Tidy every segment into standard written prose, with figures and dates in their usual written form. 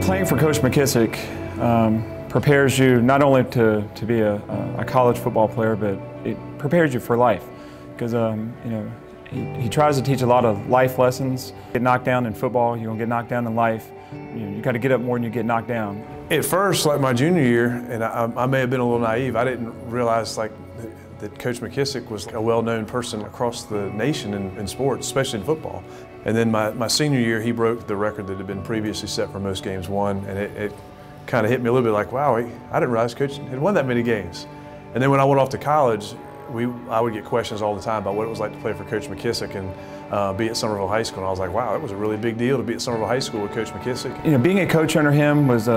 Playing for Coach McKissick prepares you not only to be a college football player, but it prepares you for life. Because you know, he tries to teach a lot of life lessons. Get knocked down in football, you're gonna get knocked down in life. You got to get up more than you get knocked down. At first, like my junior year, and I may have been a little naive, I didn't realize that Coach McKissick was a well-known person across the nation in sports, especially in football. And then my senior year, he broke the record that had been previously set for most games won, and it kind of hit me a little bit like, wow, I didn't realize Coach had won that many games. And then when I went off to college, I would get questions all the time about what it was like to play for Coach McKissick and be at Summerville High School. And I was like, wow, it was a really big deal to be at Summerville High School with Coach McKissick. You know, being a coach under him was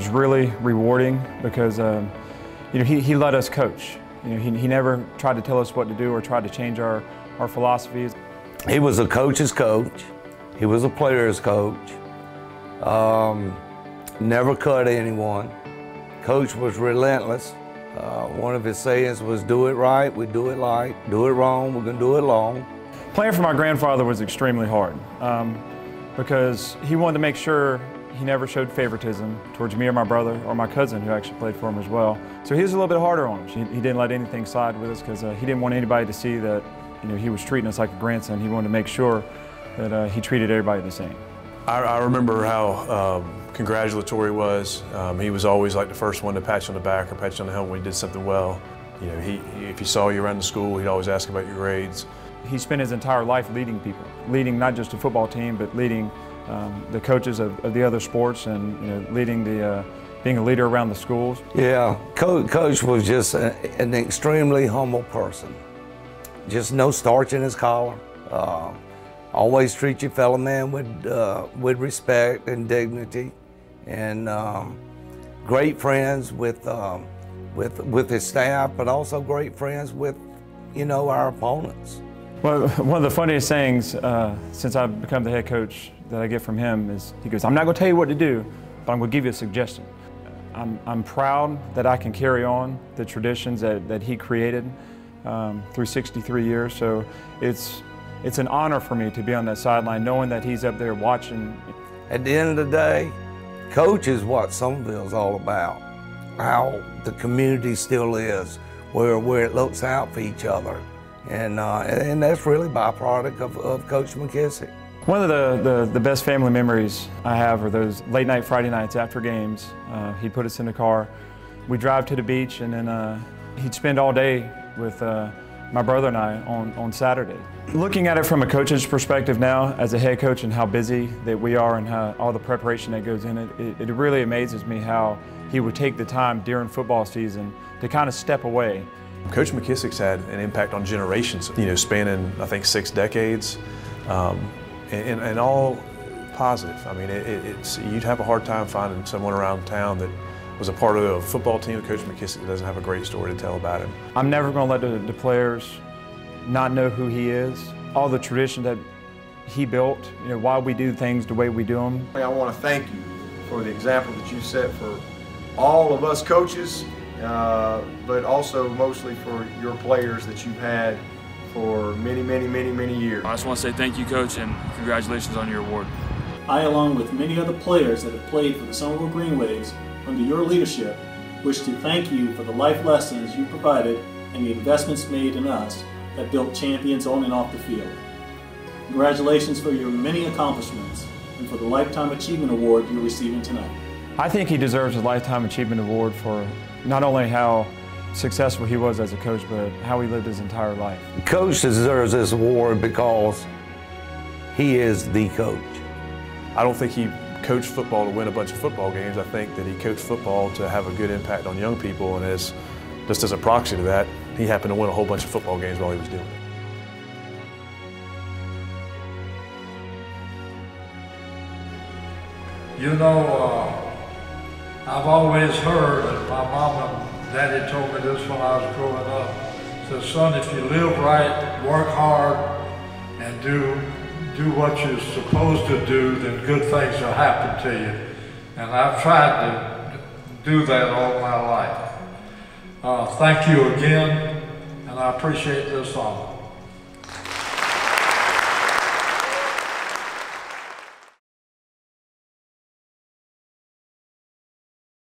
really rewarding because you know, he let us coach. You know, he never tried to tell us what to do or tried to change our philosophies. He was a coach's coach. He was a player's coach. Never cut anyone. Coach was relentless. One of his sayings was, do it right, we do it right. Do it wrong, we're gonna do it long. Playing for my grandfather was extremely hard because he wanted to make sure he never showed favoritism towards me or my brother or my cousin who actually played for him as well. So he was a little bit harder on us. He didn't let anything slide with us because he didn't want anybody to see that, you know, he was treating us like a grandson. He wanted to make sure that he treated everybody the same. I remember how congratulatory he was. He was always like the first one to pat you on the back or pat you on the helmet when you did something well. You know, if he saw you around the school, he'd always ask about your grades. He spent his entire life leading people, leading not just a football team, but leading the coaches of the other sports and, you know, leading being a leader around the schools. Yeah, Coach was just an extremely humble person. Just no starch in his collar. Always treat your fellow man with respect and dignity, and great friends with his staff, but also great friends with, you know, our opponents. Well, one of the funniest sayings since I've become the head coach that I get from him is, he goes, "I'm not going to tell you what to do, but I'm going to give you a suggestion." I'm proud that I can carry on the traditions that he created through 63 years. So it's an honor for me to be on that sideline, knowing that he's up there watching. At the end of the day, Coach is what Summerville's all about. How the community still is, where it looks out for each other. And that's really byproduct of Coach McKissick. One of the best family memories I have are those late night Friday nights after games. He'd put us in the car, we'd drive to the beach, and then he'd spend all day with my brother and I on Saturday. Looking at it from a coach's perspective now, as a head coach, and how busy that we are and how all the preparation that goes in it really amazes me how he would take the time during football season to kind of step away. Coach McKissick's had an impact on generations, you know, spanning, I think, 6 decades, and all positive. I mean, you'd have a hard time finding someone around town that was a part of a football team with Coach McKissick that doesn't have a great story to tell about him. I'm never going to let the players not know who he is. All the tradition that he built, you know, why we do things the way we do them. I want to thank you for the example that you set for all of us coaches, but also mostly for your players that you've had for many years. I just want to say thank you, Coach, and congratulations on your award. I, along with many other players that have played for the Summerville Green Waves under your leadership, wish to thank you for the life lessons you provided and the investments made in us that built champions on and off the field. Congratulations for your many accomplishments and for the Lifetime Achievement Award you're receiving tonight. I think he deserves a Lifetime Achievement Award for not only how successful he was as a coach, but how he lived his entire life. Coach deserves this award because he is the coach. I don't think he coached football to win a bunch of football games. I think that he coached football to have a good impact on young people, and just as a proxy to that, he happened to win a whole bunch of football games while he was doing it. You know, I've always heard, and my mom and daddy told me this when I was growing up, said, son, if you live right, work hard, and do what you're supposed to do, then good things will happen to you. and I've tried to do that all my life. Thank you again, and I appreciate this honor.